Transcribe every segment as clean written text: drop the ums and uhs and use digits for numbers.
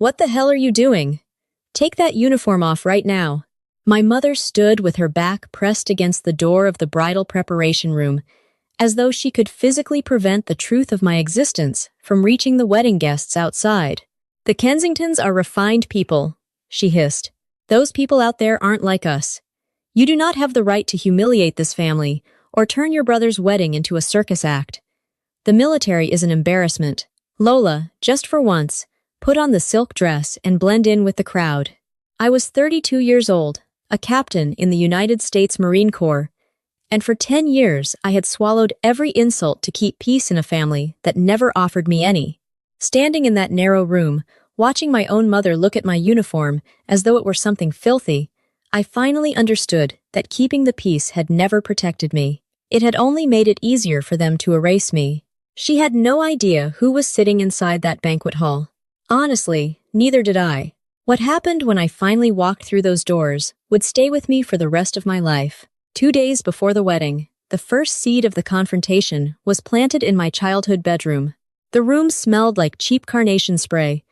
What the hell are you doing? Take that uniform off right now. My mother stood with her back pressed against the door of the bridal preparation room, as though she could physically prevent the truth of my existence from reaching the wedding guests outside. The Kensingtons are refined people, she hissed. Those people out there aren't like us. You do not have the right to humiliate this family or turn your brother's wedding into a circus act. The military is an embarrassment. Lola, just for once, put on the silk dress and blend in with the crowd. I was 32 years old, a captain in the United States Marine Corps, and for 10 years I had swallowed every insult to keep peace in a family that never offered me any. Standing in that narrow room, watching my own mother look at my uniform as though it were something filthy, I finally understood that keeping the peace had never protected me. It had only made it easier for them to erase me. She had no idea who was sitting inside that banquet hall. Honestly, neither did I. What happened when I finally walked through those doors would stay with me for the rest of my life. 2 days before the wedding, the first seed of the confrontation was planted in my childhood bedroom. The room smelled like cheap carnation spray,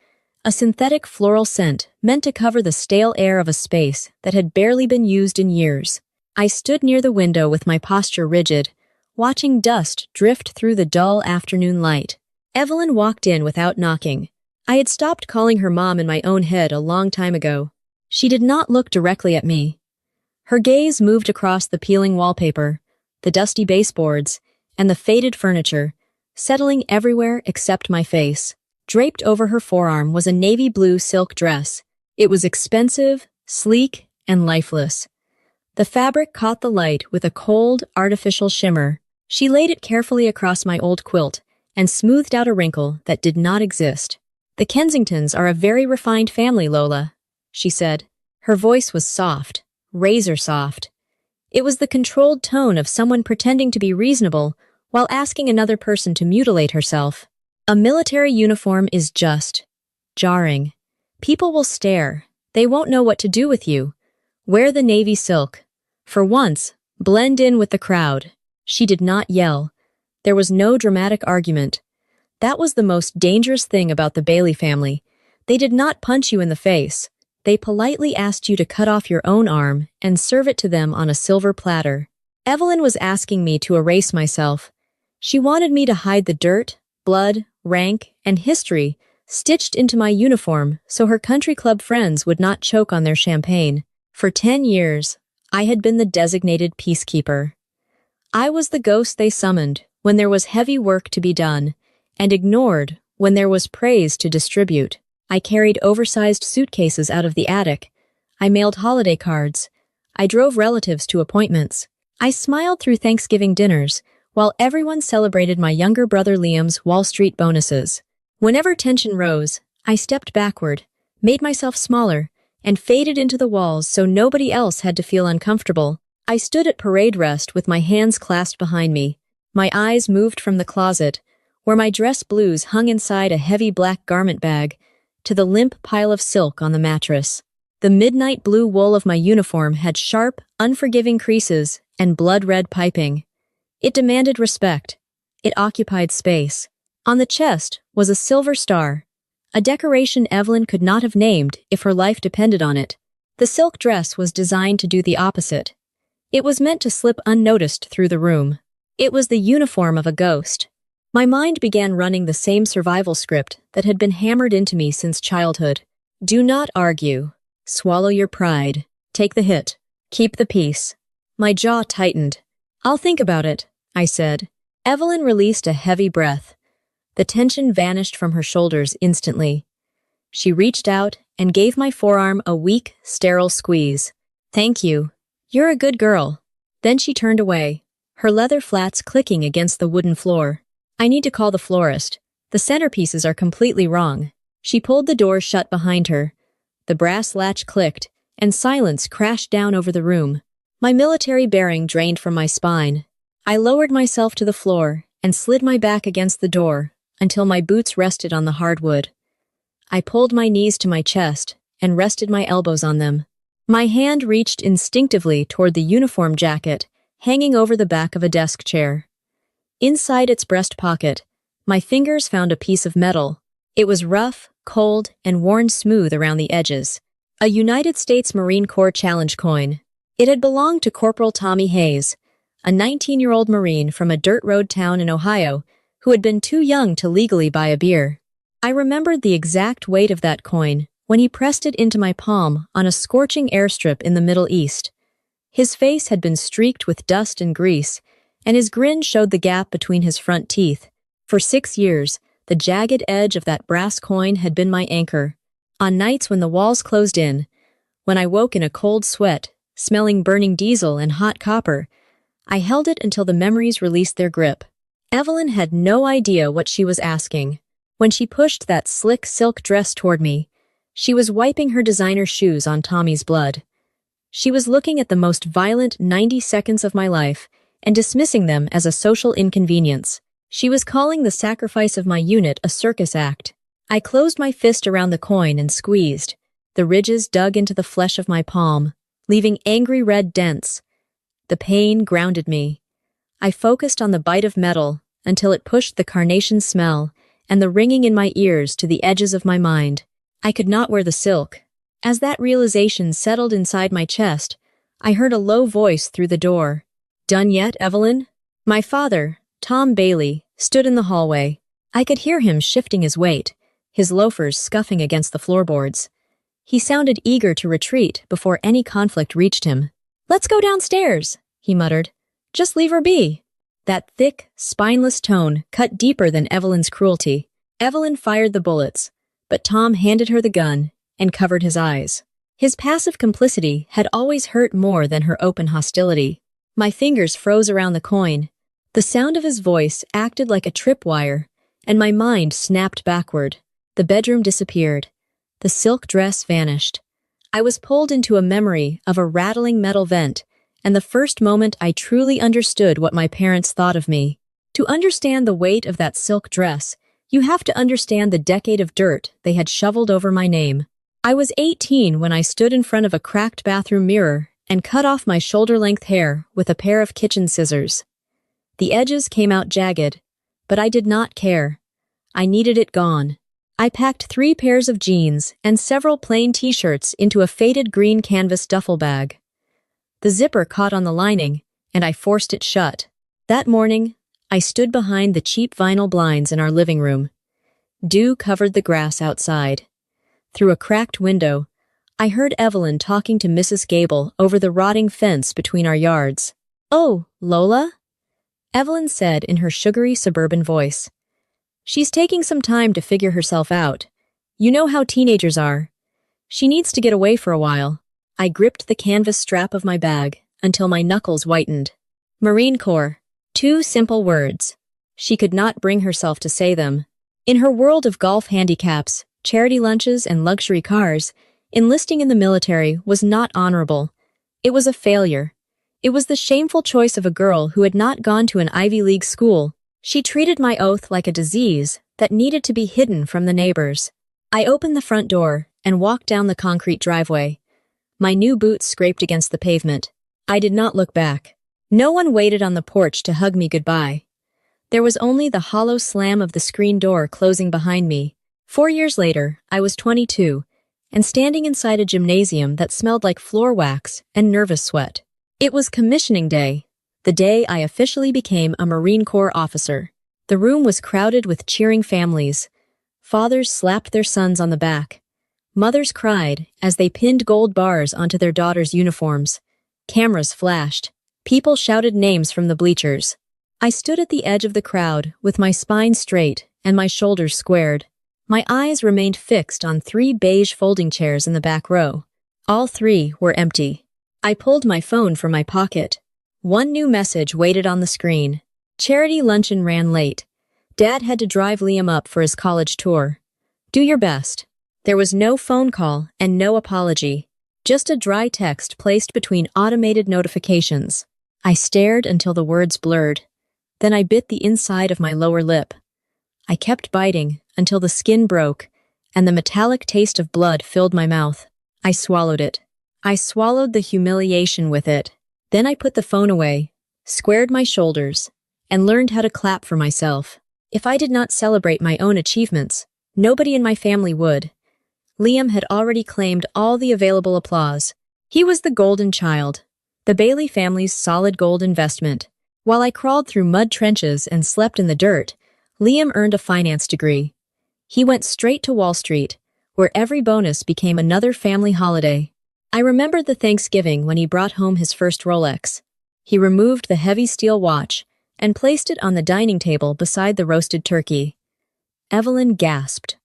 a synthetic floral scent meant to cover the stale air of a space that had barely been used in years. I stood near the window with my posture rigid, watching dust drift through the dull afternoon light. Evelyn walked in without knocking. I had stopped calling her mom in my own head a long time ago. She did not look directly at me. Her gaze moved across the peeling wallpaper, the dusty baseboards, and the faded furniture, settling everywhere except my face. Draped over her forearm was a navy blue silk dress. It was expensive, sleek, and lifeless. The fabric caught the light with a cold, artificial shimmer. She laid it carefully across my old quilt and smoothed out a wrinkle that did not exist. The Kensingtons are a very refined family, Lola, she said. Her voice was soft, razor soft. It was the controlled tone of someone pretending to be reasonable while asking another person to mutilate herself. A military uniform is just jarring. People will stare. They won't know what to do with you. Wear the navy silk. For once, blend in with the crowd. She did not yell. There was no dramatic argument. That was the most dangerous thing about the Bailey family. They did not punch you in the face. They politely asked you to cut off your own arm and serve it to them on a silver platter. Evelyn was asking me to erase myself. She wanted me to hide the dirt, blood, rank, and history stitched into my uniform so her country club friends would not choke on their champagne. For 10 years, I had been the designated peacekeeper. I was the ghost they summoned when there was heavy work to be done, and ignored when there was praise to distribute. I carried oversized suitcases out of the attic. I mailed holiday cards. I drove relatives to appointments. I smiled through Thanksgiving dinners, while everyone celebrated my younger brother Liam's Wall Street bonuses. Whenever tension rose, I stepped backward, made myself smaller, and faded into the walls so nobody else had to feel uncomfortable. I stood at parade rest with my hands clasped behind me. My eyes moved from the closet, where my dress blues hung inside a heavy black garment bag, to the limp pile of silk on the mattress. The midnight blue wool of my uniform had sharp, unforgiving creases and blood-red piping. It demanded respect. It occupied space. On the chest was a silver star, a decoration Evelyn could not have named if her life depended on it. The silk dress was designed to do the opposite. It was meant to slip unnoticed through the room. It was the uniform of a ghost. My mind began running the same survival script that had been hammered into me since childhood. Do not argue. Swallow your pride. Take the hit. Keep the peace. My jaw tightened. I'll think about it, I said. Evelyn released a heavy breath. The tension vanished from her shoulders instantly. She reached out and gave my forearm a weak, sterile squeeze. Thank you. You're a good girl. Then she turned away, her leather flats clicking against the wooden floor. I need to call the florist. The centerpieces are completely wrong. She pulled the door shut behind her. The brass latch clicked, and silence crashed down over the room. My military bearing drained from my spine. I lowered myself to the floor and slid my back against the door until my boots rested on the hardwood. I pulled my knees to my chest and rested my elbows on them. My hand reached instinctively toward the uniform jacket hanging over the back of a desk chair. Inside its breast pocket, my fingers found a piece of metal. It was rough, cold, and worn smooth around the edges. A United States Marine Corps Challenge coin. It had belonged to Corporal Tommy Hayes, a 19-year-old Marine from a dirt road town in Ohio who had been too young to legally buy a beer. I remembered the exact weight of that coin when he pressed it into my palm on a scorching airstrip in the Middle East. His face had been streaked with dust and grease, and his grin showed the gap between his front teeth. For 6 years, the jagged edge of that brass coin had been my anchor. On nights when the walls closed in, when I woke in a cold sweat, smelling burning diesel and hot copper, I held it until the memories released their grip. Evelyn had no idea what she was asking. When she pushed that slick silk dress toward me, she was wiping her designer shoes on Tommy's blood. She was looking at the most violent 90 seconds of my life and dismissing them as a social inconvenience. She was calling the sacrifice of my unit a circus act. I closed my fist around the coin and squeezed. The ridges dug into the flesh of my palm, leaving angry red dents. The pain grounded me. I focused on the bite of metal until it pushed the carnation smell and the ringing in my ears to the edges of my mind. I could not wear the silk. As that realization settled inside my chest, I heard a low voice through the door. "Done yet, Evelyn?" My father, Tom Bailey, stood in the hallway. I could hear him shifting his weight, his loafers scuffing against the floorboards. He sounded eager to retreat before any conflict reached him. "Let's go downstairs," he muttered. "Just leave her be." That thick, spineless tone cut deeper than Evelyn's cruelty. Evelyn fired the bullets, but Tom handed her the gun and covered his eyes. His passive complicity had always hurt more than her open hostility. My fingers froze around the coin. The sound of his voice acted like a tripwire, and my mind snapped backward. The bedroom disappeared. The silk dress vanished. I was pulled into a memory of a rattling metal vent, and the first moment I truly understood what my parents thought of me. To understand the weight of that silk dress, you have to understand the decade of dirt they had shoveled over my name. I was 18 when I stood in front of a cracked bathroom mirror and cut off my shoulder-length hair with a pair of kitchen scissors. The edges came out jagged, but I did not care. I needed it gone. I packed 3 pairs of jeans and several plain t-shirts into a faded green canvas duffel bag. The zipper caught on the lining, and I forced it shut. That morning, I stood behind the cheap vinyl blinds in our living room. Dew covered the grass outside. Through a cracked window, I heard Evelyn talking to Mrs. Gable over the rotting fence between our yards. "Oh, Lola?" Evelyn said in her sugary suburban voice. "She's taking some time to figure herself out. You know how teenagers are. She needs to get away for a while." I gripped the canvas strap of my bag until my knuckles whitened. Marine Corps. 2 simple words. She could not bring herself to say them. In her world of golf handicaps, charity lunches, and luxury cars, enlisting in the military was not honorable. It was a failure. It was the shameful choice of a girl who had not gone to an Ivy League school. She treated my oath like a disease that needed to be hidden from the neighbors. I opened the front door and walked down the concrete driveway. My new boots scraped against the pavement. I did not look back. No one waited on the porch to hug me goodbye. There was only the hollow slam of the screen door closing behind me. 4 years later, I was 22, and standing inside a gymnasium that smelled like floor wax and nervous sweat. It was commissioning day, the day I officially became a Marine Corps officer. The room was crowded with cheering families. Fathers slapped their sons on the back. Mothers cried as they pinned gold bars onto their daughters' uniforms. Cameras flashed. People shouted names from the bleachers. I stood at the edge of the crowd with my spine straight and my shoulders squared. My eyes remained fixed on 3 beige folding chairs in the back row. All 3 were empty. I pulled my phone from my pocket. One new message waited on the screen. Charity luncheon ran late. Dad had to drive Liam up for his college tour. Do your best. There was no phone call and no apology. Just a dry text placed between automated notifications. I stared until the words blurred. Then I bit the inside of my lower lip. I kept biting until the skin broke and the metallic taste of blood filled my mouth. I swallowed it. I swallowed the humiliation with it. Then I put the phone away, squared my shoulders, and learned how to clap for myself. If I did not celebrate my own achievements, Nobody in my family would. Liam had already claimed all the available applause. He was the golden child, the Bailey family's solid gold investment. While I crawled through mud trenches and slept in the dirt, Liam earned a finance degree. He went straight to Wall Street, where every bonus became another family holiday. I remembered the Thanksgiving when he brought home his first Rolex. He removed the heavy steel watch and placed it on the dining table beside the roasted turkey. Evelyn gasped.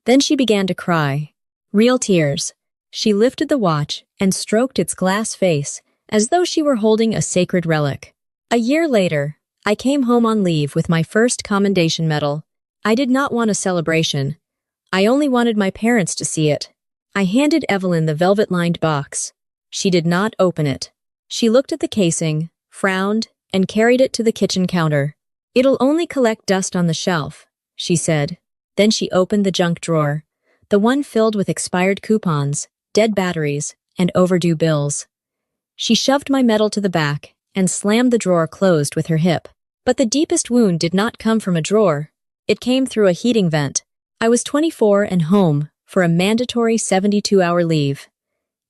Then she began to cry. Real tears. She lifted the watch and stroked its glass face as though she were holding a sacred relic. A year later, I came home on leave with my first commendation medal. I did not want a celebration. I only wanted my parents to see it. I handed Evelyn the velvet-lined box. She did not open it. She looked at the casing, frowned, and carried it to the kitchen counter. It'll only collect dust on the shelf, she said. Then she opened the junk drawer, the one filled with expired coupons, dead batteries, and overdue bills. She shoved my medal to the back and slammed the drawer closed with her hip. But the deepest wound did not come from a drawer. It came through a heating vent. I was 24 and home for a mandatory 72-hour leave.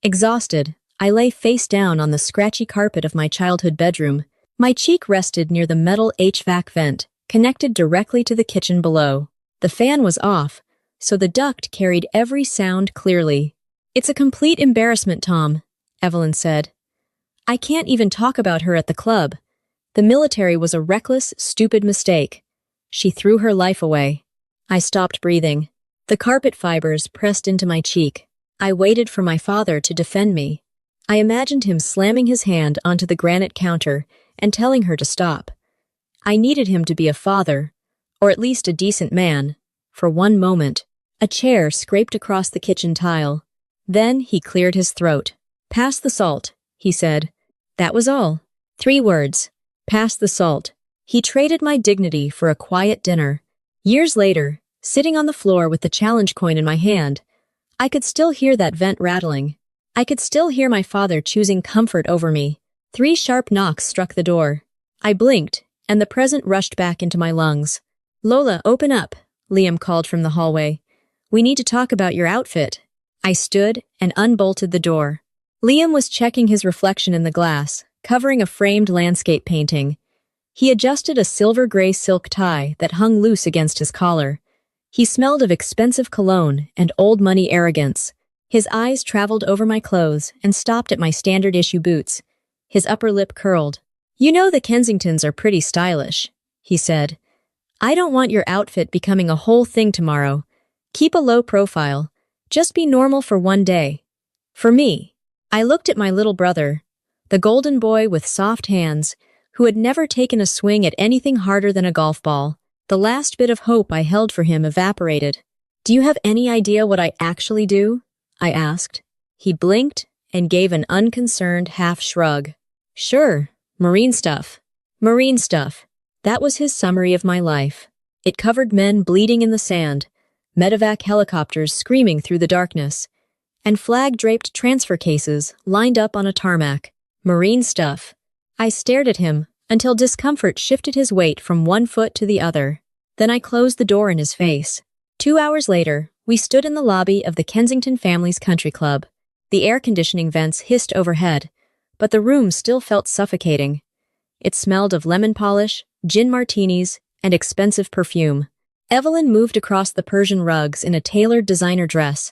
Exhausted, I lay face down on the scratchy carpet of my childhood bedroom. My cheek rested near the metal HVAC vent, connected directly to the kitchen below. The fan was off, so the duct carried every sound clearly. It's a complete embarrassment, Tom, Evelyn said. I can't even talk about her at the club. The military was a reckless, stupid mistake. She threw her life away. I stopped breathing. The carpet fibers pressed into my cheek. I waited for my father to defend me. I imagined him slamming his hand onto the granite counter and telling her to stop. I needed him to be a father, or at least a decent man. For one moment, a chair scraped across the kitchen tile. Then he cleared his throat. Pass the salt, he said. That was all. 3 words. Pass the salt. He traded my dignity for a quiet dinner. Years later, sitting on the floor with the challenge coin in my hand, I could still hear that vent rattling. I could still hear my father choosing comfort over me. 3 sharp knocks struck the door. I blinked, and the present rushed back into my lungs. Lola, open up, Liam called from the hallway. We need to talk about your outfit. I stood and unbolted the door. Liam was checking his reflection in the glass, covering a framed landscape painting. He adjusted a silver-gray silk tie that hung loose against his collar. He smelled of expensive cologne and old-money arrogance. His eyes traveled over my clothes and stopped at my standard-issue boots. His upper lip curled. You know the Kensingtons are pretty stylish, he said. I don't want your outfit becoming a whole thing tomorrow. Keep a low profile. Just be normal for one day. For me. I looked at my little brother, the golden boy with soft hands, who had never taken a swing at anything harder than a golf ball. The last bit of hope I held for him evaporated. Do you have any idea what I actually do? I asked. He blinked and gave an unconcerned half shrug. Sure, marine stuff. Marine stuff. That was his summary of my life. It covered men bleeding in the sand, medevac helicopters screaming through the darkness, and flag-draped transfer cases lined up on a tarmac. Marine stuff. I stared at him until discomfort shifted his weight from one foot to the other. Then I closed the door in his face. 2 hours later, we stood in the lobby of the Kensington Family's Country Club. The air conditioning vents hissed overhead, but the room still felt suffocating. It smelled of lemon polish, gin martinis, and expensive perfume. Evelyn moved across the Persian rugs in a tailored designer dress,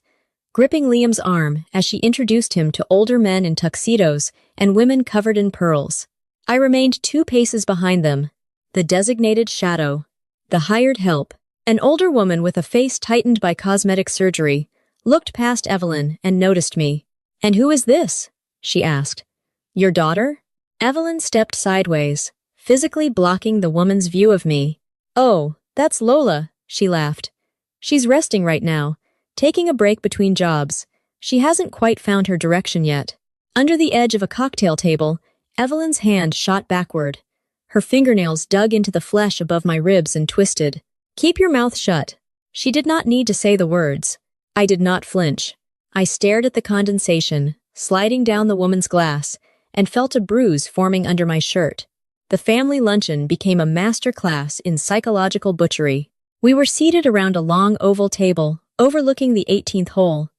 gripping Liam's arm as she introduced him to older men in tuxedos and women covered in pearls. I remained 2 paces behind them, the designated shadow, the hired help. An older woman with a face tightened by cosmetic surgery looked past Evelyn and noticed me. And who is this? She asked. Your daughter? Evelyn stepped sideways, physically blocking the woman's view of me. Oh, that's Lola, she laughed. She's resting right now, taking a break between jobs. She hasn't quite found her direction yet. Under the edge of a cocktail table, Evelyn's hand shot backward. Her fingernails dug into the flesh above my ribs and twisted. Keep your mouth shut. She did not need to say the words. I did not flinch. I stared at the condensation, sliding down the woman's glass, and felt a bruise forming under my shirt. The family luncheon became a master class in psychological butchery. We were seated around a long oval table, overlooking the 18th hole.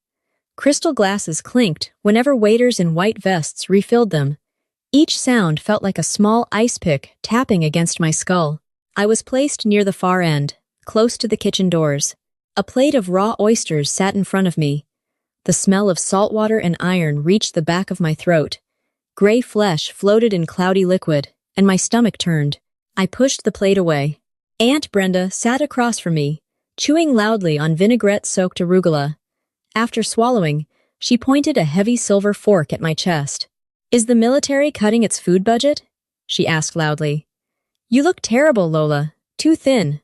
Crystal glasses clinked whenever waiters in white vests refilled them. Each sound felt like a small ice pick tapping against my skull. I was placed near the far end, close to the kitchen doors. A plate of raw oysters sat in front of me. The smell of salt water and iron reached the back of my throat. Gray flesh floated in cloudy liquid, and my stomach turned. I pushed the plate away. Aunt Brenda sat across from me, chewing loudly on vinaigrette-soaked arugula. After swallowing, she pointed a heavy silver fork at my chest. "Is the military cutting its food budget?" she asked loudly. "You look terrible, Lola. Too thin.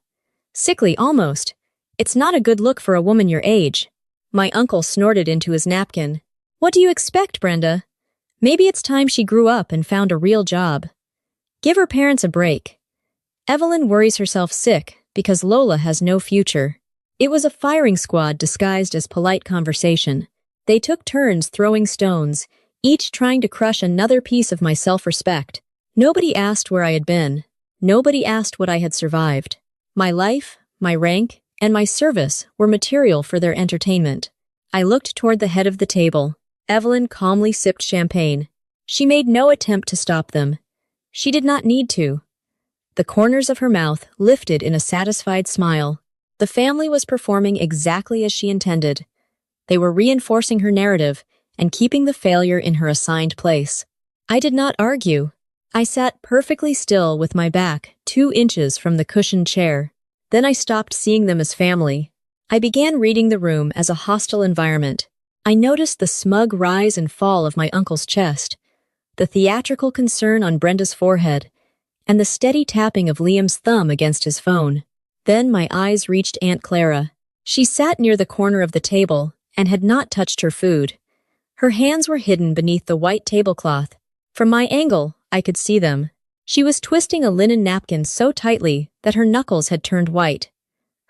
Sickly, almost. It's not a good look for a woman your age." My uncle snorted into his napkin. "What do you expect, Brenda? Maybe it's time she grew up and found a real job. Give her parents a break. Evelyn worries herself sick because Lola has no future." It was a firing squad disguised as polite conversation. They took turns throwing stones, each trying to crush another piece of my self-respect. Nobody asked where I had been. Nobody asked what I had survived. My life, my rank, and my service were material for their entertainment. I looked toward the head of the table. Evelyn calmly sipped champagne. She made no attempt to stop them. She did not need to. The corners of her mouth lifted in a satisfied smile. The family was performing exactly as she intended. They were reinforcing her narrative and keeping the failure in her assigned place. I did not argue. I sat perfectly still with my back 2 inches from the cushioned chair. Then I stopped seeing them as family. I began reading the room as a hostile environment. I noticed the smug rise and fall of my uncle's chest, the theatrical concern on Brenda's forehead, and the steady tapping of Liam's thumb against his phone. Then my eyes reached Aunt Clara. She sat near the corner of the table and had not touched her food. Her hands were hidden beneath the white tablecloth. From my angle, I could see them. She was twisting a linen napkin so tightly that her knuckles had turned white.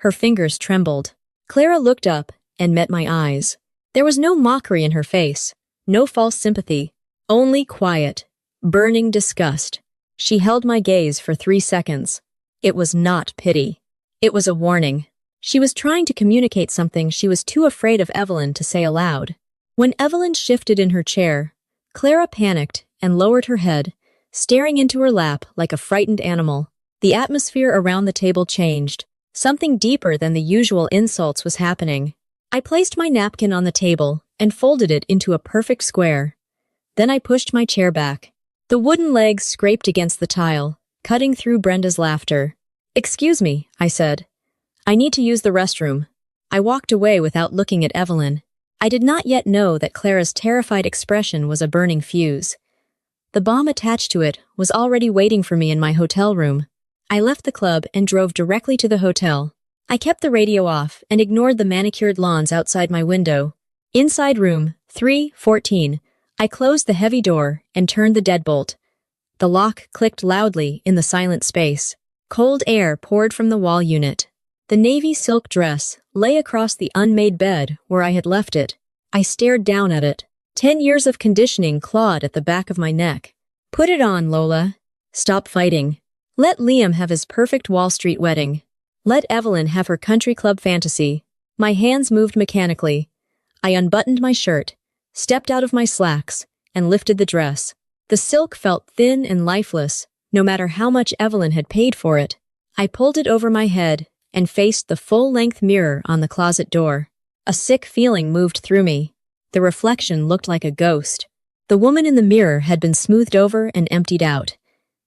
Her fingers trembled. Clara looked up and met my eyes. There was no mockery in her face, no false sympathy, only quiet, burning disgust. She held my gaze for 3 seconds. It was not pity. It was a warning. She was trying to communicate something she was too afraid of Evelyn to say aloud. When Evelyn shifted in her chair, Clara panicked and lowered her head, staring into her lap like a frightened animal. The atmosphere around the table changed. Something deeper than the usual insults was happening. I placed my napkin on the table and folded it into a perfect square. Then I pushed my chair back. The wooden legs scraped against the tile, cutting through Brenda's laughter. "Excuse me," I said. "I need to use the restroom." I walked away without looking at Evelyn. I did not yet know that Clara's terrified expression was a burning fuse. The bomb attached to it was already waiting for me in my hotel room. I left the club and drove directly to the hotel. I kept the radio off and ignored the manicured lawns outside my window. Inside room 314, I closed the heavy door and turned the deadbolt. The lock clicked loudly in the silent space. Cold air poured from the wall unit. The navy silk dress lay across the unmade bed where I had left it. I stared down at it. 10 years of conditioning clawed at the back of my neck. "Put it on, Lola. Stop fighting. Let Liam have his perfect Wall Street wedding. Let Evelyn have her country club fantasy." My hands moved mechanically. I unbuttoned my shirt, stepped out of my slacks, and lifted the dress. The silk felt thin and lifeless, no matter how much Evelyn had paid for it. I pulled it over my head and faced the full-length mirror on the closet door. A sick feeling moved through me. The reflection looked like a ghost. The woman in the mirror had been smoothed over and emptied out.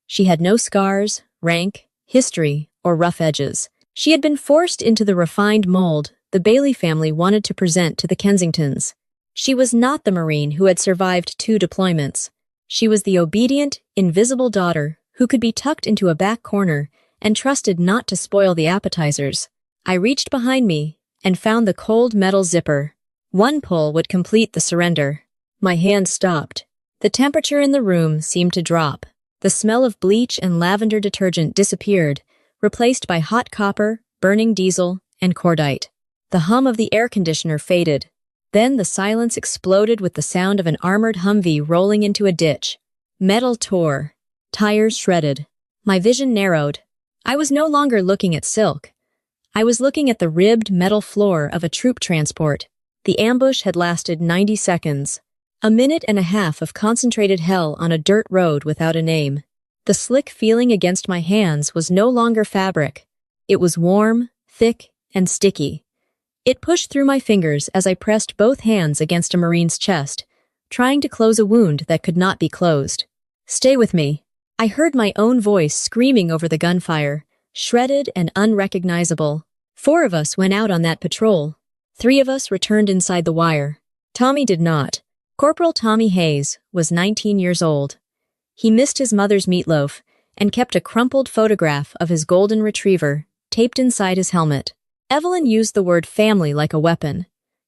She had no scars, rank, history, or rough edges. She had been forced into the refined mold the Bailey family wanted to present to the Kensingtons. She was not the Marine who had survived 2 deployments. She was the obedient, invisible daughter who could be tucked into a back corner and trusted not to spoil the appetizers. I reached behind me and found the cold metal zipper. One pull would complete the surrender. My hand stopped. The temperature in the room seemed to drop. The smell of bleach and lavender detergent disappeared, replaced by hot copper, burning diesel, and cordite. The hum of the air conditioner faded. Then the silence exploded with the sound of an armored Humvee rolling into a ditch. Metal tore. Tires shredded. My vision narrowed. I was no longer looking at silk. I was looking at the ribbed metal floor of a troop transport. The ambush had lasted 90 seconds. A minute and a half of concentrated hell on a dirt road without a name. The slick feeling against my hands was no longer fabric. It was warm, thick, and sticky. It pushed through my fingers as I pressed both hands against a Marine's chest, trying to close a wound that could not be closed. "Stay with me." I heard my own voice screaming over the gunfire, shredded and unrecognizable. 4 of us went out on that patrol. 3 of us returned inside the wire. Tommy did not. Corporal Tommy Hayes was 19 years old. He missed his mother's meatloaf and kept a crumpled photograph of his golden retriever taped inside his helmet. Evelyn used the word family like a weapon.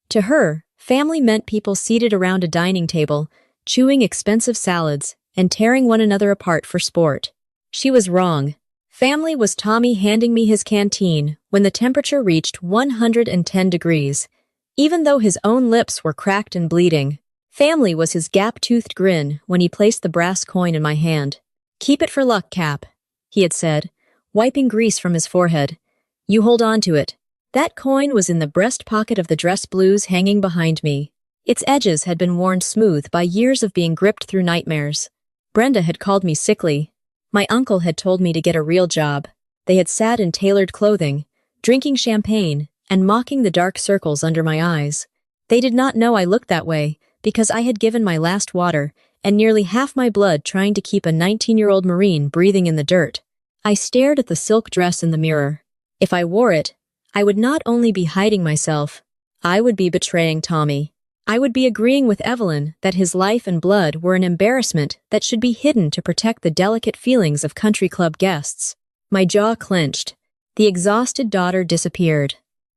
To her, family meant people seated around a dining table, chewing expensive salads and tearing one another apart for sport. She was wrong. Family was Tommy handing me his canteen when the temperature reached 110 degrees, even though his own lips were cracked and bleeding. Family was his gap-toothed grin when he placed the brass coin in my hand. "Keep it for luck, Cap," he had said, wiping grease from his forehead. "You hold on to it." That coin was in the breast pocket of the dress blues hanging behind me. Its edges had been worn smooth by years of being gripped through nightmares. Brenda had called me sickly. My uncle had told me to get a real job. They had sat in tailored clothing, drinking champagne, and mocking the dark circles under my eyes. They did not know I looked that way, because I had given my last water and nearly half my blood trying to keep a 19-year-old Marine breathing in the dirt. I stared at the silk dress in the mirror. If I wore it, I would not only be hiding myself, I would be betraying Tommy. I would be agreeing with Evelyn that his life and blood were an embarrassment that should be hidden to protect the delicate feelings of country club guests. My jaw clenched. The exhausted daughter disappeared.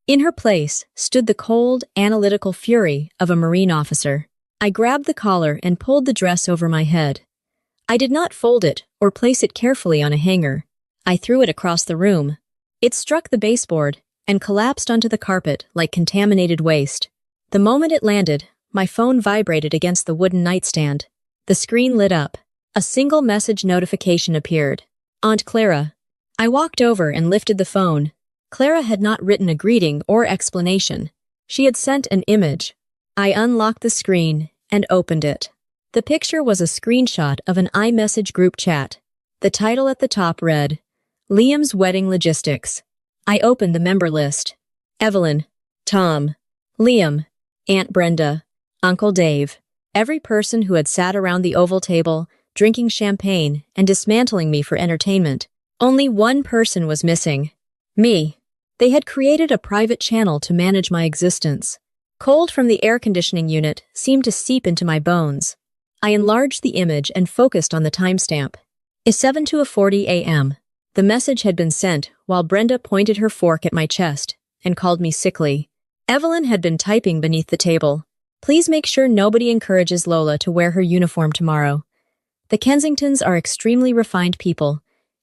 In her place stood the cold, analytical fury of a Marine officer. I grabbed the collar and pulled the dress over my head. I did not fold it or place it carefully on a hanger. I threw it across the room. It struck the baseboard and collapsed onto the carpet like contaminated waste. The moment it landed, my phone vibrated against the wooden nightstand. The screen lit up. A single message notification appeared. "Aunt Clara." I walked over and lifted the phone. Clara had not written a greeting or explanation. She had sent an image. I unlocked the screen and opened it. The picture was a screenshot of an iMessage group chat. The title at the top read, "Liam's Wedding Logistics." I opened the member list. Evelyn, Tom, Liam, Aunt Brenda, Uncle Dave, every person who had sat around the oval table, drinking champagne and dismantling me for entertainment. Only one person was missing. Me. They had created a private channel to manage my existence. Cold from the air conditioning unit seemed to seep into my bones. I enlarged the image and focused on the timestamp. It's 7:40 a.m. The message had been sent while Brenda pointed her fork at my chest and called me sickly. Evelyn had been typing beneath the table. "Please make sure nobody encourages Lola to wear her uniform tomorrow. The Kensingtons are extremely refined people,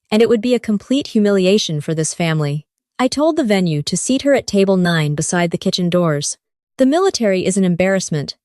and it would be a complete humiliation for this family." I told the venue to seat her at table 9 beside the kitchen doors. "The military is an embarrassment.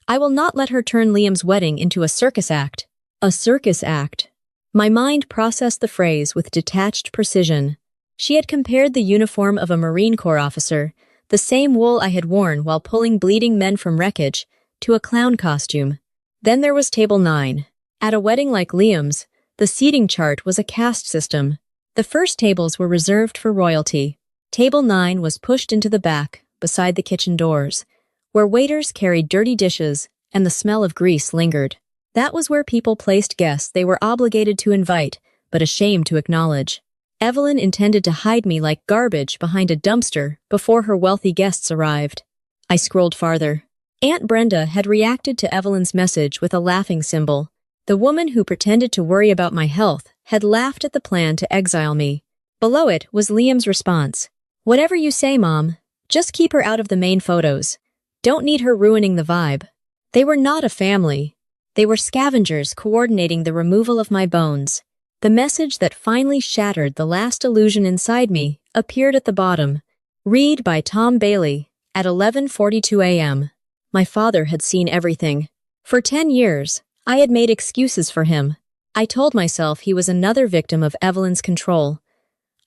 I will not let her turn Liam's wedding into a circus act." A circus act. My mind processed the phrase with detached precision. She had compared the uniform of a Marine Corps officer, the same wool I had worn while pulling bleeding men from wreckage, to a clown costume. Then there was table 9. At a wedding like Liam's, the seating chart was a caste system. The first tables were reserved for royalty. Table 9 was pushed into the back, beside the kitchen doors, where waiters carried dirty dishes and the smell of grease lingered. That was where people placed guests they were obligated to invite, but ashamed to acknowledge. Evelyn intended to hide me like garbage behind a dumpster before her wealthy guests arrived. I scrolled farther. Aunt Brenda had reacted to Evelyn's message with a laughing symbol. The woman who pretended to worry about my health had laughed at the plan to exile me. Below it was Liam's response. "Whatever you say, Mom. Just keep her out of the main photos. Don't need her ruining the vibe." They were not a family. They were scavengers coordinating the removal of my bones. The message that finally shattered the last illusion inside me appeared at the bottom. "Read by Tom Bailey at 11:42 a.m. My father had seen everything. For 10 years, I had made excuses for him. I told myself he was another victim of Evelyn's control.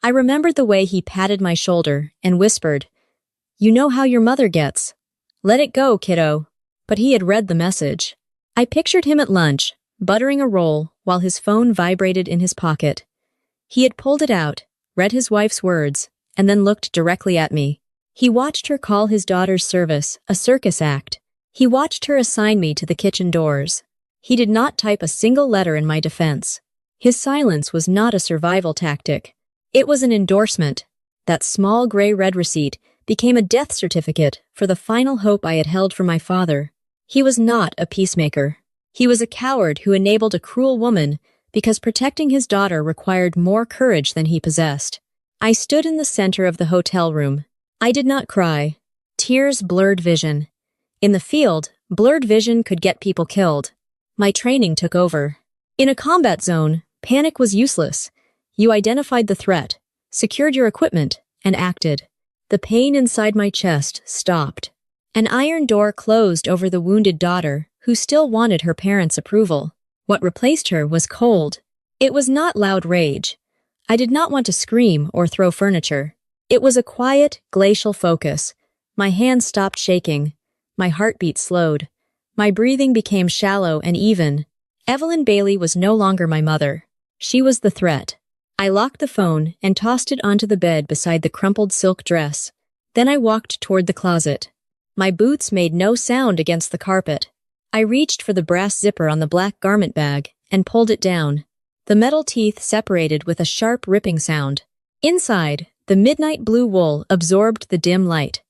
I remembered the way he patted my shoulder and whispered, "You know how your mother gets. Let it go, kiddo." But he had read the message. I pictured him at lunch, buttering a roll while his phone vibrated in his pocket. He had pulled it out, read his wife's words, and then looked directly at me. He watched her call his daughter's service a circus act. He watched her assign me to the kitchen doors. He did not type a single letter in my defense. His silence was not a survival tactic. It was an endorsement. That small gray-red receipt became a death certificate for the final hope I had held for my father. He was not a peacemaker. He was a coward who enabled a cruel woman because protecting his daughter required more courage than he possessed. I stood in the center of the hotel room. I did not cry. Tears blurred vision. In the field, blurred vision could get people killed. My training took over. In a combat zone, panic was useless. You identified the threat, secured your equipment, and acted. The pain inside my chest stopped. An iron door closed over the wounded daughter, who still wanted her parents' approval. What replaced her was cold. It was not loud rage. I did not want to scream or throw furniture. It was a quiet, glacial focus. My hands stopped shaking. My heartbeat slowed. My breathing became shallow and even. Evelyn Bailey was no longer my mother. She was the threat. I locked the phone and tossed it onto the bed beside the crumpled silk dress. Then I walked toward the closet. My boots made no sound against the carpet. I reached for the brass zipper on the black garment bag and pulled it down. The metal teeth separated with a sharp ripping sound. Inside, the midnight blue wool absorbed the dim light.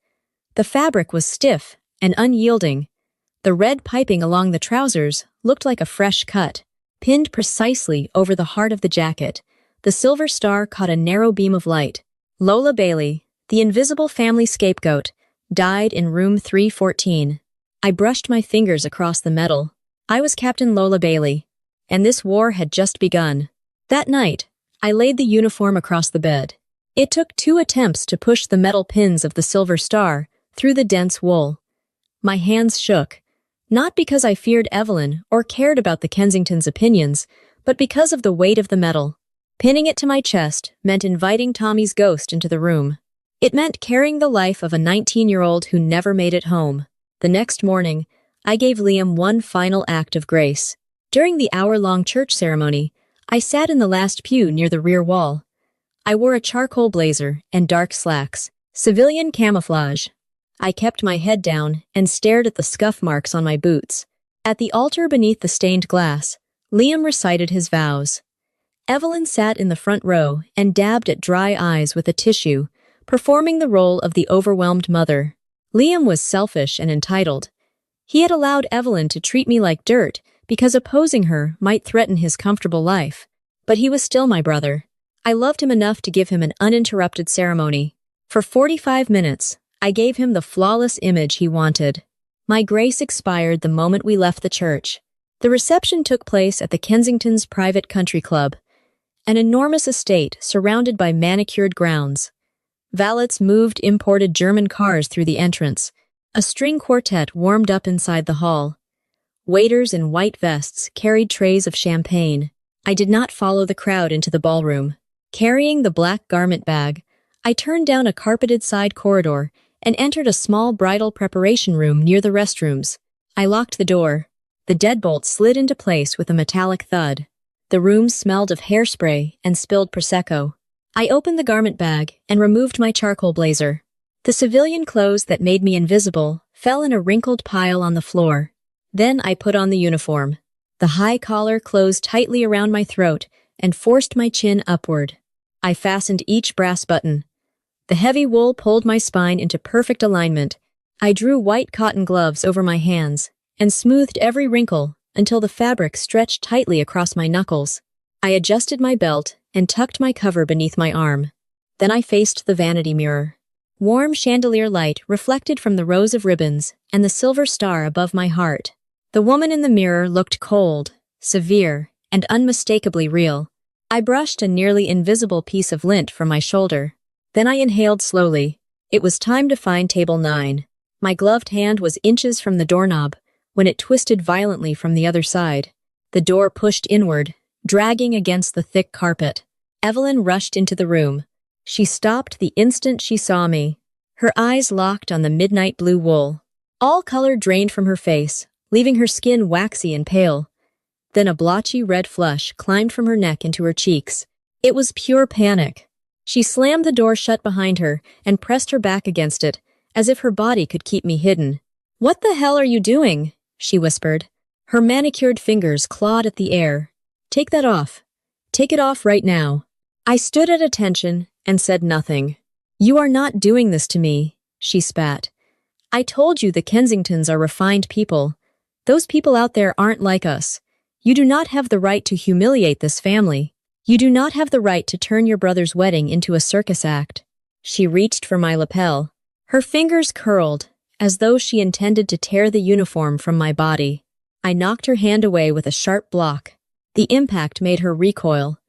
The fabric was stiff and unyielding. The red piping along the trousers looked like a fresh cut. Pinned precisely over the heart of the jacket, the silver star caught a narrow beam of light. Lola Bailey, the invisible family scapegoat, died in room 314. I brushed my fingers across the metal. I was Captain Lola Bailey, and this war had just begun. That night, I laid the uniform across the bed. It took 2 attempts to push the metal pins of the silver star through the dense wool. My hands shook, not because I feared Evelyn or cared about the Kensingtons' opinions, but because of the weight of the metal. Pinning it to my chest meant inviting Tommy's ghost into the room. It meant carrying the life of a 19-year-old who never made it home. The next morning, I gave Liam one final act of grace. During the hour-long church ceremony, I sat in the last pew near the rear wall. I wore a charcoal blazer and dark slacks, civilian camouflage. I kept my head down and stared at the scuff marks on my boots. At the altar beneath the stained glass, Liam recited his vows. Evelyn sat in the front row and dabbed at dry eyes with a tissue, performing the role of the overwhelmed mother. Liam was selfish and entitled. He had allowed Evelyn to treat me like dirt because opposing her might threaten his comfortable life. But he was still my brother. I loved him enough to give him an uninterrupted ceremony. For 45 minutes, I gave him the flawless image he wanted. My grace expired the moment we left the church. The reception took place at the Kensington's private country club, an enormous estate surrounded by manicured grounds. Valets moved imported German cars through the entrance. A string quartet warmed up inside the hall. Waiters in white vests carried trays of champagne. I did not follow the crowd into the ballroom. Carrying the black garment bag, I turned down a carpeted side corridor and entered a small bridal preparation room near the restrooms. I locked the door. The deadbolt slid into place with a metallic thud. The room smelled of hairspray and spilled Prosecco. I opened the garment bag and removed my charcoal blazer. The civilian clothes that made me invisible fell in a wrinkled pile on the floor. Then I put on the uniform. The high collar closed tightly around my throat and forced my chin upward. I fastened each brass button. The heavy wool pulled my spine into perfect alignment. I drew white cotton gloves over my hands and smoothed every wrinkle until the fabric stretched tightly across my knuckles. I adjusted my belt and tucked my cover beneath my arm. Then I faced the vanity mirror. Warm chandelier light reflected from the rows of ribbons and the silver star above my heart. The woman in the mirror looked cold, severe, and unmistakably real. I brushed a nearly invisible piece of lint from my shoulder. Then I inhaled slowly. It was time to find table 9. My gloved hand was inches from the doorknob when it twisted violently from the other side. The door pushed inward, dragging against the thick carpet. Evelyn rushed into the room. She stopped the instant she saw me. Her eyes locked on the midnight blue wool. All color drained from her face, leaving her skin waxy and pale. Then a blotchy red flush climbed from her neck into her cheeks. It was pure panic. She slammed the door shut behind her and pressed her back against it, as if her body could keep me hidden. "What the hell are you doing?" she whispered. Her manicured fingers clawed at the air. "Take that off. Take it off right now." I stood at attention and said nothing. "You are not doing this to me," she spat. "I told you the Kensingtons are refined people. Those people out there aren't like us. You do not have the right to humiliate this family. You do not have the right to turn your brother's wedding into a circus act." She reached for my lapel. Her fingers curled, as though she intended to tear the uniform from my body. I knocked her hand away with a sharp block. The impact made her recoil.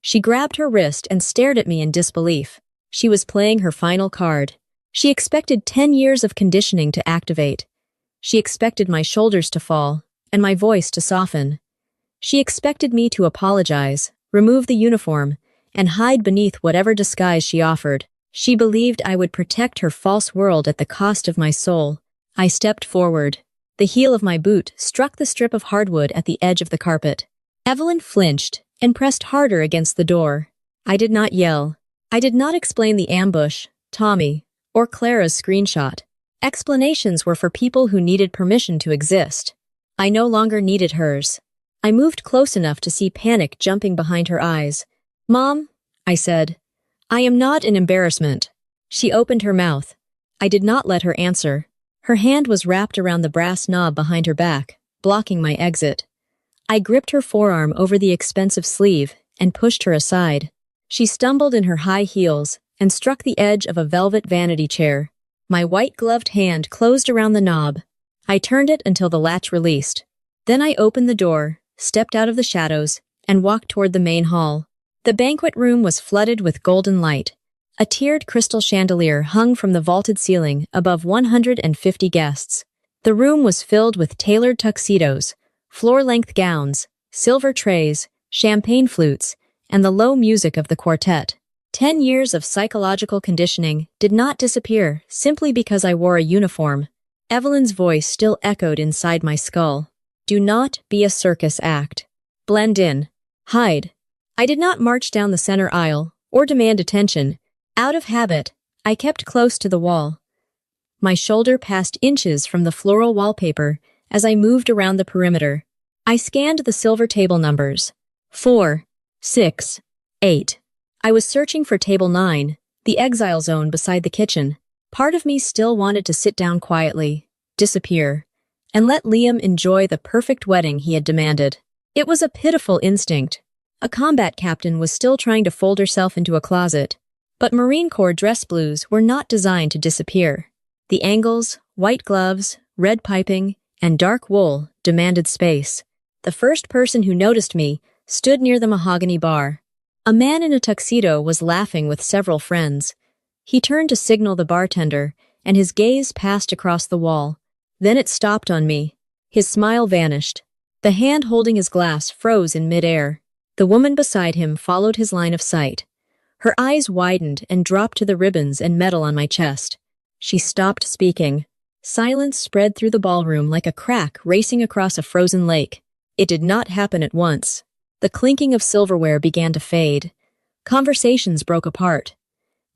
She grabbed her wrist and stared at me in disbelief. She was playing her final card. She expected 10 years of conditioning to activate. She expected my shoulders to fall and my voice to soften. She expected me to apologize, remove the uniform, and hide beneath whatever disguise she offered. She believed I would protect her false world at the cost of my soul. I stepped forward. The heel of my boot struck the strip of hardwood at the edge of the carpet. Evelyn flinched and pressed harder against the door. I did not yell. I did not explain the ambush, Tommy, or Clara's screenshot. Explanations were for people who needed permission to exist. I no longer needed hers. I moved close enough to see panic jumping behind her eyes. "Mom," I said, "I am not an embarrassment." She opened her mouth. I did not let her answer. Her hand was wrapped around the brass knob behind her back, blocking my exit. I gripped her forearm over the expensive sleeve and pushed her aside. She stumbled in her high heels and struck the edge of a velvet vanity chair. My white-gloved hand closed around the knob. I turned it until the latch released. Then I opened the door, stepped out of the shadows, and walked toward the main hall. The banquet room was flooded with golden light. A tiered crystal chandelier hung from the vaulted ceiling above 150 guests. The room was filled with tailored tuxedos, floor-length gowns, silver trays, champagne flutes, and the low music of the quartet. 10 years of psychological conditioning did not disappear simply because I wore a uniform. Evelyn's voice still echoed inside my skull. "Do not be a circus act. Blend in. Hide." I did not march down the center aisle or demand attention. Out of habit, I kept close to the wall. My shoulder passed inches from the floral wallpaper as I moved around the perimeter. I scanned the silver table numbers. 4, 6, 8. I was searching for table 9, the exile zone beside the kitchen. Part of me still wanted to sit down quietly, disappear, and let Liam enjoy the perfect wedding he had demanded. It was a pitiful instinct. A combat captain was still trying to fold herself into a closet, but Marine Corps dress blues were not designed to disappear. The angles, white gloves, red piping, and dark wool demanded space. The first person who noticed me stood near the mahogany bar. A man in a tuxedo was laughing with several friends. He turned to signal the bartender, and his gaze passed across the wall. Then it stopped on me. His smile vanished. The hand holding his glass froze in midair. The woman beside him followed his line of sight. Her eyes widened and dropped to the ribbons and metal on my chest. She stopped speaking. Silence spread through the ballroom like a crack racing across a frozen lake. It did not happen at once. The clinking of silverware began to fade. Conversations broke apart.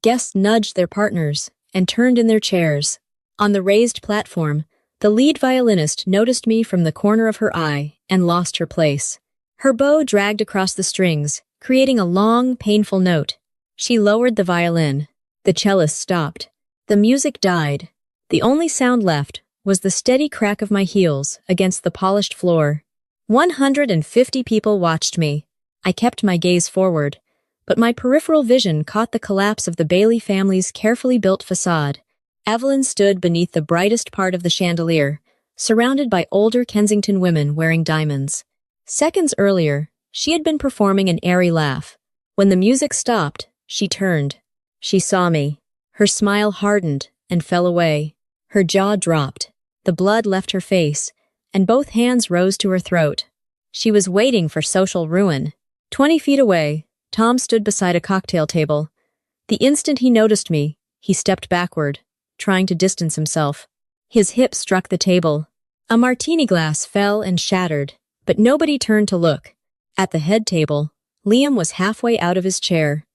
Guests nudged their partners and turned in their chairs. On the raised platform, the lead violinist noticed me from the corner of her eye and lost her place. Her bow dragged across the strings, creating a long, painful note. She lowered the violin. The cellist stopped. The music died. The only sound left was the steady crack of my heels against the polished floor. 150 people watched me. I kept my gaze forward, but my peripheral vision caught the collapse of the Bailey family's carefully built facade. Evelyn stood beneath the brightest part of the chandelier, surrounded by older Kensington women wearing diamonds. Seconds earlier, she had been performing an airy laugh. When the music stopped, she turned. She saw me. Her smile hardened and fell away. Her jaw dropped. The blood left her face, and both hands rose to her throat. She was waiting for social ruin. 20 feet away, Tom stood beside a cocktail table. The instant he noticed me, he stepped backward, trying to distance himself. His hip struck the table. A martini glass fell and shattered, but nobody turned to look. At the head table, Liam was halfway out of his chair.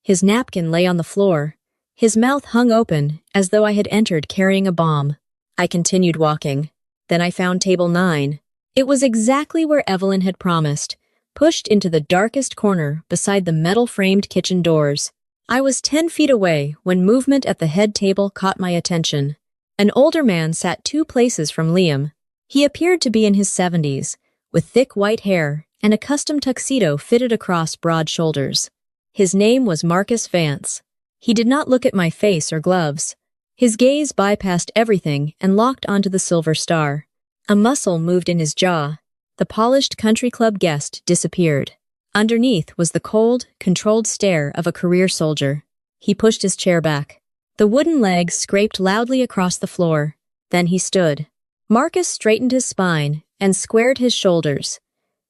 His napkin lay on the floor. His mouth hung open, as though I had entered carrying a bomb. I continued walking. Then I found table 9. It was exactly where Evelyn had promised, pushed into the darkest corner beside the metal-framed kitchen doors. I was 10 feet away when movement at the head table caught my attention. An older man sat 2 places from Liam. He appeared to be in his 70s, with thick white hair and a custom tuxedo fitted across broad shoulders. His name was Marcus Vance. He did not look at my face or gloves. His gaze bypassed everything and locked onto the silver star. A muscle moved in his jaw. The polished country club guest disappeared. Underneath was the cold, controlled stare of a career soldier. He pushed his chair back. The wooden legs scraped loudly across the floor. Then he stood. Marcus straightened his spine and squared his shoulders.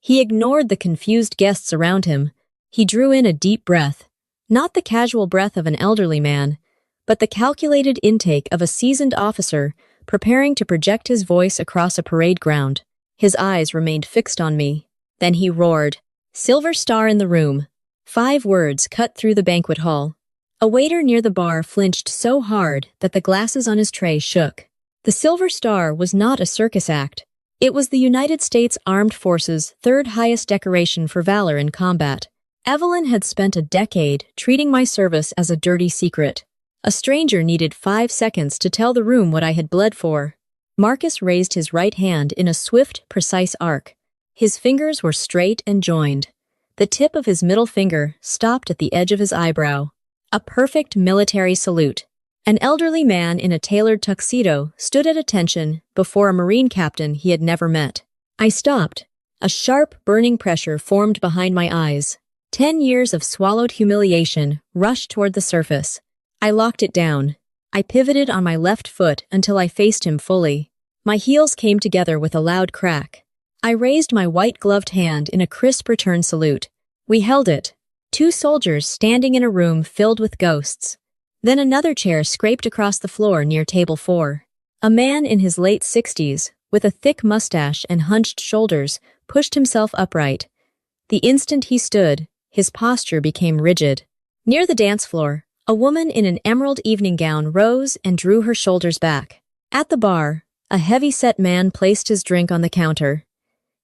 He ignored the confused guests around him. He drew in a deep breath, not the casual breath of an elderly man, but the calculated intake of a seasoned officer preparing to project his voice across a parade ground. His eyes remained fixed on me. Then he roared, "Silver star in the room." 5 words cut through the banquet hall. A waiter near the bar flinched so hard that the glasses on his tray shook. The Silver Star was not a circus act. It was the United States Armed Forces' 3rd highest decoration for valor in combat. Evelyn had spent a decade treating my service as a dirty secret. A stranger needed 5 seconds to tell the room what I had bled for. Marcus raised his right hand in a swift, precise arc. His fingers were straight and joined. The tip of his middle finger stopped at the edge of his eyebrow. A perfect military salute. An elderly man in a tailored tuxedo stood at attention before a Marine captain he had never met. I stopped. A sharp, burning pressure formed behind my eyes. 10 years of swallowed humiliation rushed toward the surface. I locked it down. I pivoted on my left foot until I faced him fully. My heels came together with a loud crack. I raised my white-gloved hand in a crisp return salute. We held it. 2 soldiers standing in a room filled with ghosts. Then another chair scraped across the floor near table 4. A man in his late 60s, with a thick mustache and hunched shoulders, pushed himself upright. The instant he stood, his posture became rigid. Near the dance floor, a woman in an emerald evening gown rose and drew her shoulders back. At the bar, a heavy-set man placed his drink on the counter.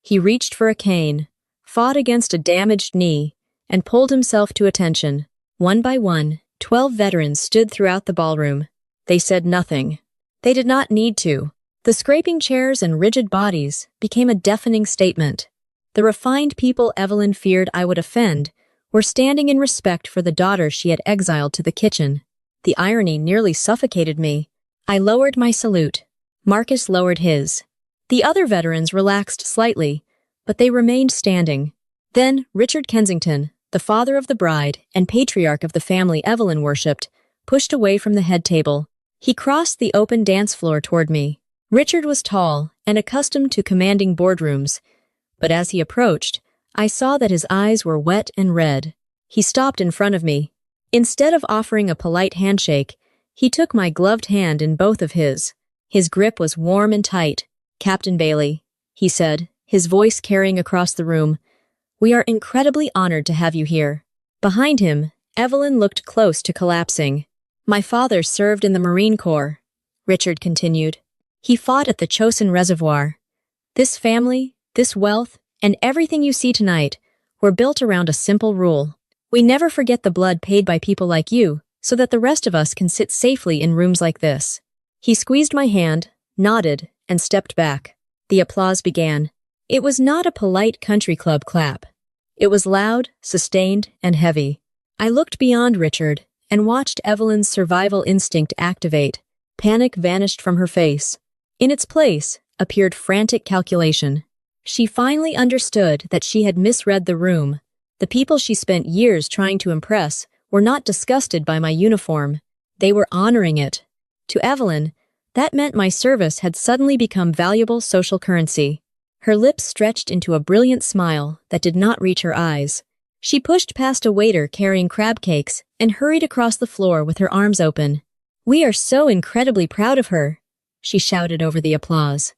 He reached for a cane, fought against a damaged knee, and pulled himself to attention. One by one, 12 veterans stood throughout the ballroom. They said nothing. They did not need to. The scraping chairs and rigid bodies became a deafening statement. The refined people Evelyn feared I would offend were standing in respect for the daughter she had exiled to the kitchen. The irony nearly suffocated me. I lowered my salute. Marcus lowered his. The other veterans relaxed slightly, but they remained standing. Then Richard Kensington, the father of the bride and patriarch of the family Evelyn worshipped, pushed away from the head table. He crossed the open dance floor toward me. Richard was tall and accustomed to commanding boardrooms, but as he approached, I saw that his eyes were wet and red. He stopped in front of me. Instead of offering a polite handshake, he took my gloved hand in both of his. His grip was warm and tight. "Captain Bailey," he said, his voice carrying across the room, "we are incredibly honored to have you here." Behind him, Evelyn looked close to collapsing. "My father served in the Marine Corps," Richard continued. "He fought at the Chosin Reservoir. This family, this wealth, and everything you see tonight were built around a simple rule. We never forget the blood paid by people like you, so that the rest of us can sit safely in rooms like this." He squeezed my hand, nodded, and stepped back. The applause began. It was not a polite country club clap. It was loud, sustained, and heavy. I looked beyond Richard and watched Evelyn's survival instinct activate. Panic vanished from her face. In its place appeared frantic calculation. She finally understood that she had misread the room. The people she spent years trying to impress were not disgusted by my uniform. They were honoring it. To Evelyn, that meant my service had suddenly become valuable social currency. Her lips stretched into a brilliant smile that did not reach her eyes. She pushed past a waiter carrying crab cakes and hurried across the floor with her arms open. "We are so incredibly proud of her," she shouted over the applause.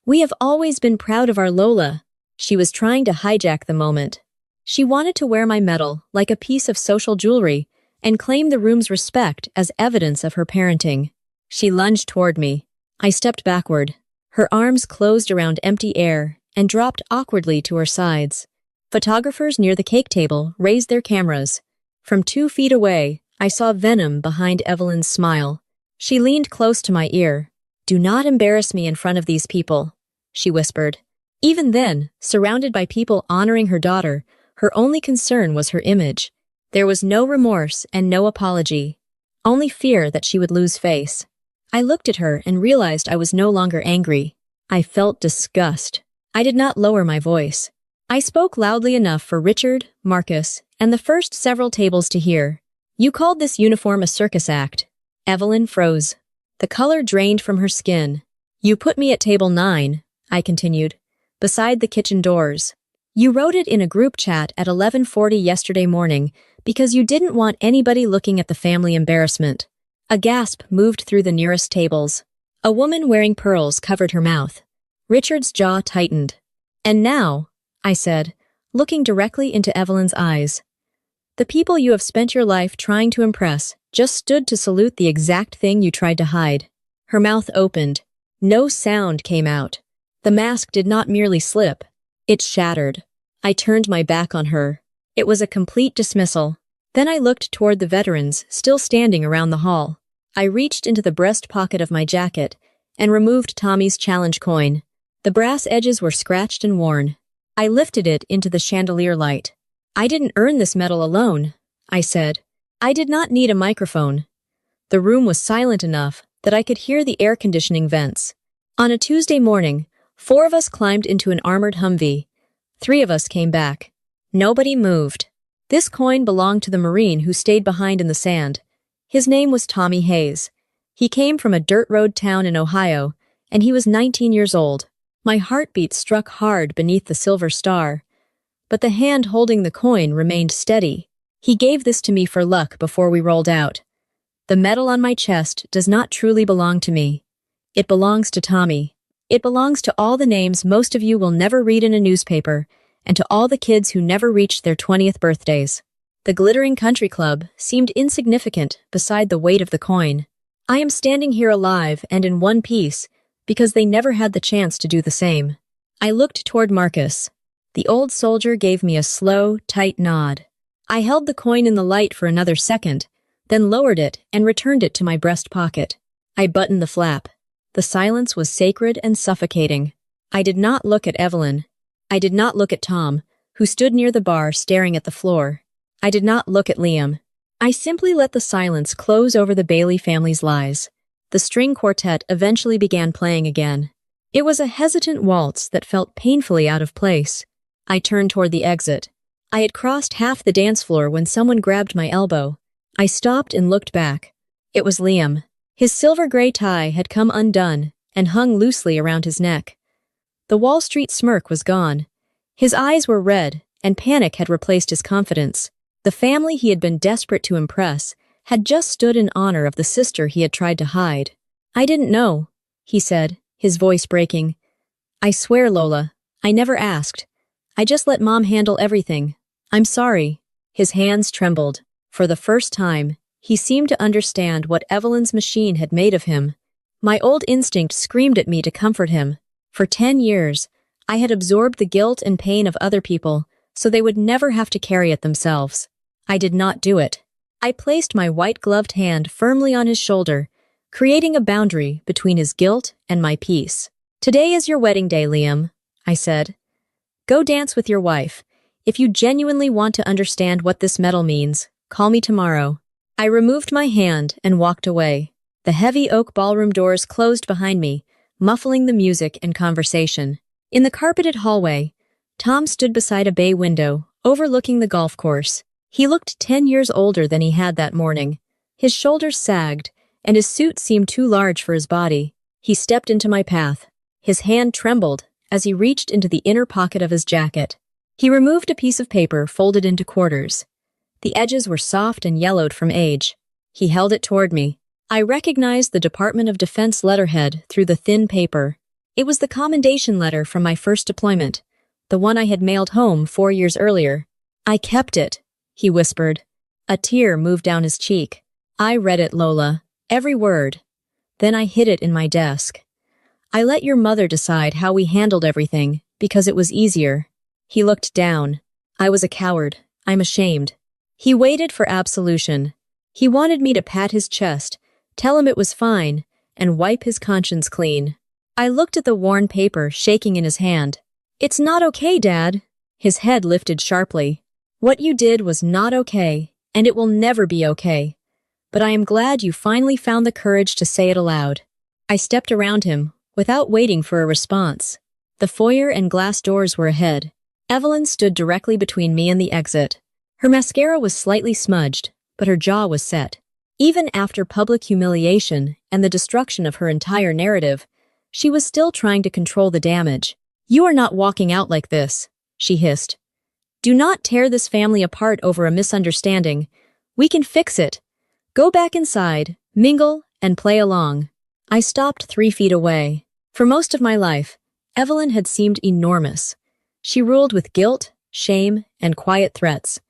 "We have always been proud of our Lola." She was trying to hijack the moment. She wanted to wear my medal like a piece of social jewelry and claim the room's respect as evidence of her parenting. She lunged toward me. I stepped backward. Her arms closed around empty air and dropped awkwardly to her sides. Photographers near the cake table raised their cameras. From 2 feet away, I saw venom behind Evelyn's smile. She leaned close to my ear. "Do not embarrass me in front of these people," she whispered. Even then, surrounded by people honoring her daughter, her only concern was her image. There was no remorse and no apology, only fear that she would lose face. I looked at her and realized I was no longer angry. I felt disgust. I did not lower my voice. I spoke loudly enough for Richard, Marcus, and the first several tables to hear. "You called this uniform a circus act." Evelyn froze. The color drained from her skin. "You put me at table 9, I continued, beside the kitchen doors. You wrote it in a group chat at 11:40 yesterday morning because you didn't want anybody looking at the family embarrassment." A gasp moved through the nearest tables. A woman wearing pearls covered her mouth. Richard's jaw tightened. "And now," I said, looking directly into Evelyn's eyes, "the people you have spent your life trying to impress just stood to salute the exact thing you tried to hide." Her mouth opened. No sound came out. The mask did not merely slip. It shattered. I turned my back on her. It was a complete dismissal. Then I looked toward the veterans still standing around the hall. I reached into the breast pocket of my jacket and removed Tommy's challenge coin. The brass edges were scratched and worn. I lifted it into the chandelier light. "I didn't earn this medal alone," I said. I did not need a microphone. The room was silent enough that I could hear the air conditioning vents. On a Tuesday morning, 4 of us climbed into an armored Humvee. 3 of us came back. Nobody moved. This coin belonged to the Marine who stayed behind in the sand. His name was Tommy Hayes. He came from a dirt road town in Ohio, and he was 19 years old. My heartbeat struck hard beneath the silver star, but the hand holding the coin remained steady. He gave this to me for luck before we rolled out. The medal on my chest does not truly belong to me. It belongs to Tommy. It belongs to all the names most of you will never read in a newspaper, and to all the kids who never reached their 20th birthdays. The glittering country club seemed insignificant beside the weight of the coin. I am standing here alive and in one piece because they never had the chance to do the same. I looked toward Marcus. The old soldier gave me a slow, tight nod. I held the coin in the light for another second, then lowered it and returned it to my breast pocket. I buttoned the flap. The silence was sacred and suffocating. I did not look at Evelyn. I did not look at Tom, who stood near the bar staring at the floor. I did not look at Liam. I simply let the silence close over the Bailey family's lies. The string quartet eventually began playing again. It was a hesitant waltz that felt painfully out of place. I turned toward the exit. I had crossed half the dance floor when someone grabbed my elbow. I stopped and looked back. It was Liam. His silver-gray tie had come undone and hung loosely around his neck. The Wall Street smirk was gone. His eyes were red, and panic had replaced his confidence. The family he had been desperate to impress had just stood in honor of the sister he had tried to hide. "I didn't know," he said, his voice breaking. "I swear, Lola, I never asked. I just let Mom handle everything. I'm sorry." His hands trembled. For the first time, he seemed to understand what Evelyn's machine had made of him. My old instinct screamed at me to comfort him. For 10 years, I had absorbed the guilt and pain of other people so they would never have to carry it themselves. I did not do it. I placed my white-gloved hand firmly on his shoulder, creating a boundary between his guilt and my peace. "Today is your wedding day, Liam," I said. "Go dance with your wife. If you genuinely want to understand what this medal means, call me tomorrow." I removed my hand and walked away. The heavy oak ballroom doors closed behind me, muffling the music and conversation. In the carpeted hallway, Tom stood beside a bay window, overlooking the golf course. He looked 10 years older than he had that morning. His shoulders sagged, and his suit seemed too large for his body. He stepped into my path. His hand trembled as he reached into the inner pocket of his jacket. He removed a piece of paper folded into quarters. The edges were soft and yellowed from age. He held it toward me. I recognized the Department of Defense letterhead through the thin paper. It was the commendation letter from my first deployment, the one I had mailed home 4 years earlier. I kept it, he whispered. A tear moved down his cheek. I read it, Lola, every word. Then I hid it in my desk. I let your mother decide how we handled everything, because it was easier. He looked down. I was a coward. I'm ashamed. He waited for absolution. He wanted me to pat his chest, tell him it was fine, and wipe his conscience clean. I looked at the worn paper shaking in his hand. It's not okay, Dad. His head lifted sharply. What you did was not okay, and it will never be okay. But I am glad you finally found the courage to say it aloud. I stepped around him, without waiting for a response. The foyer and glass doors were ahead. Evelyn stood directly between me and the exit. Her mascara was slightly smudged, but her jaw was set. Even after public humiliation and the destruction of her entire narrative, she was still trying to control the damage. You are not walking out like this, she hissed. Do not tear this family apart over a misunderstanding. We can fix it. Go back inside, mingle, and play along. I stopped 3 feet away. For most of my life, Evelyn had seemed enormous. She ruled with guilt, shame, and quiet threats.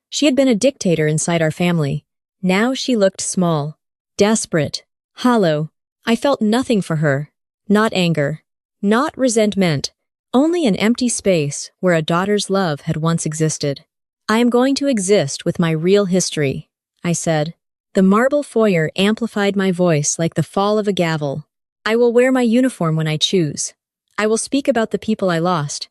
She had been a dictator inside our family. Now she looked small, desperate, hollow. I felt nothing for her. Not anger. Not resentment. Only an empty space where a daughter's love had once existed. I am going to exist with my real history, I said. The marble foyer amplified my voice like the fall of a gavel. I will wear my uniform when I choose. I will speak about the people I lost.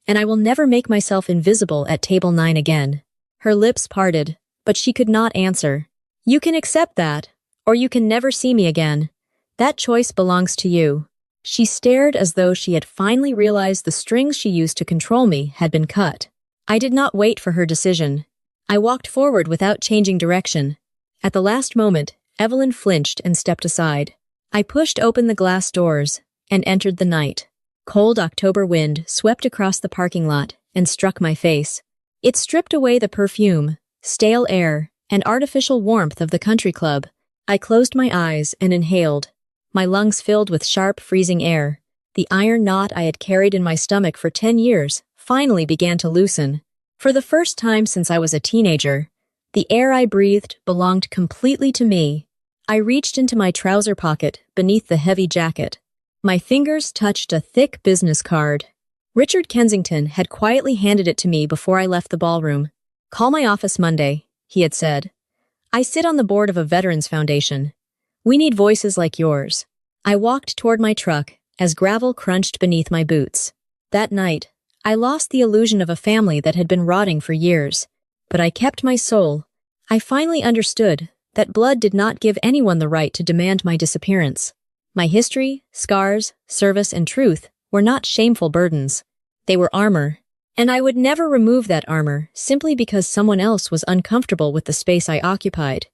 And I will never make myself invisible at table 9 again. Her lips parted, but she could not answer. You can accept that, or you can never see me again. That choice belongs to you. She stared as though she had finally realized the strings she used to control me had been cut. I did not wait for her decision. I walked forward without changing direction. At the last moment, Evelyn flinched and stepped aside. I pushed open the glass doors and entered the night. Cold October wind swept across the parking lot and struck my face. It stripped away the perfume, stale air, and artificial warmth of the country club. I closed my eyes and inhaled. My lungs filled with sharp, freezing air. The iron knot I had carried in my stomach for 10 years finally began to loosen. For the first time since I was a teenager, the air I breathed belonged completely to me. I reached into my trouser pocket beneath the heavy jacket. My fingers touched a thick business card. Richard Kensington had quietly handed it to me before I left the ballroom. Call my office Monday, he had said. I sit on the board of a veterans foundation. We need voices like yours. I walked toward my truck as gravel crunched beneath my boots. That night, I lost the illusion of a family that had been rotting for years. But I kept my soul. I finally understood that blood did not give anyone the right to demand my disappearance. My history, scars, service, and truth were not shameful burdens. They were armor. And I would never remove that armor simply because someone else was uncomfortable with the space I occupied.